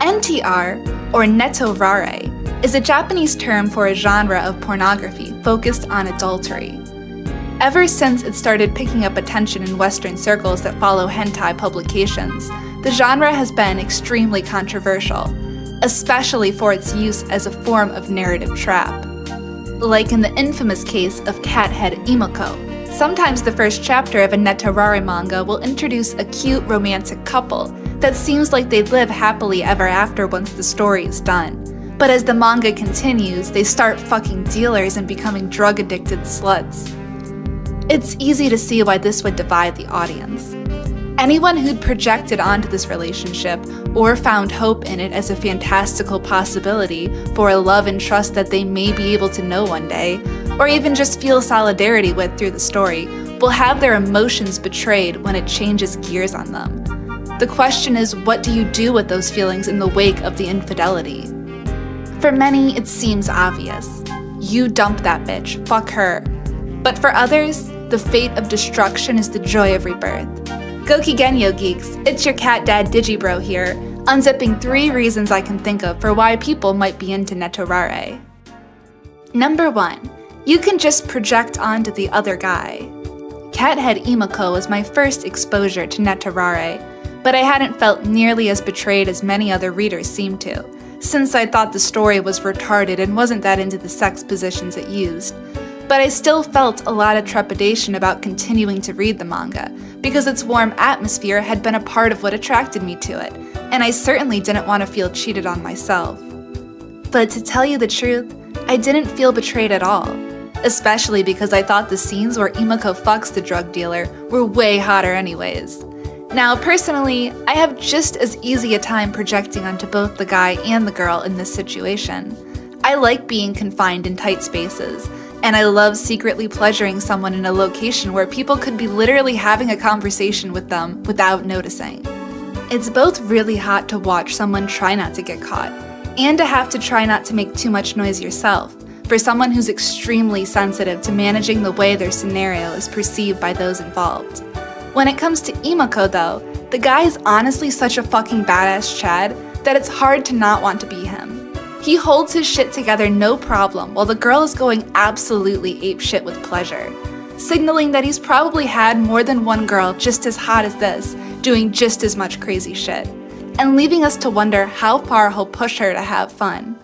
NTR, or netorare, is a Japanese term for a genre of pornography focused on adultery. Ever since it started picking up attention in Western circles that follow hentai publications, the genre has been extremely controversial, especially for its use as a form of narrative trap. Like in the infamous case of Cathead Imoko, sometimes the first chapter of a netorare manga will introduce a cute romantic couple that seems like they'd live happily ever after once the story is done. But as the manga continues, they start fucking dealers and becoming drug-addicted sluts. It's easy to see why this would divide the audience. Anyone who'd projected onto this relationship or found hope in it as a fantastical possibility for a love and trust that they may be able to know one day, or even just feel solidarity with through the story, will have their emotions betrayed when it changes gears on them. The question is, what do you do with those feelings in the wake of the infidelity? For many, it seems obvious. You dump that bitch, fuck her. But for others, the fate of destruction is the joy of rebirth. Gokigenyo geeks, it's your cat dad Digibro here, unzipping 3 reasons I can think of for why people might be into netorare. Number 1. You can just project onto the other guy. Cathead Imoko was my first exposure to netorare, but I hadn't felt nearly as betrayed as many other readers seemed to, since I thought the story was retarded and wasn't that into the sex positions it used. But I still felt a lot of trepidation about continuing to read the manga, because its warm atmosphere had been a part of what attracted me to it, and I certainly didn't want to feel cheated on myself. But to tell you the truth, I didn't feel betrayed at all, especially because I thought the scenes where Imoko fucks the drug dealer were way hotter anyways. Now, personally, I have just as easy a time projecting onto both the guy and the girl in this situation. I like being confined in tight spaces, and I love secretly pleasuring someone in a location where people could be literally having a conversation with them without noticing. It's both really hot to watch someone try not to get caught, and to have to try not to make too much noise yourself, for someone who's extremely sensitive to managing the way their scenario is perceived by those involved. When it comes to Imoko though, the guy is honestly such a fucking badass Chad that it's hard to not want to be him. He holds his shit together no problem while the girl is going absolutely apeshit with pleasure, signaling that he's probably had more than one girl just as hot as this, doing just as much crazy shit, and leaving us to wonder how far he'll push her to have fun.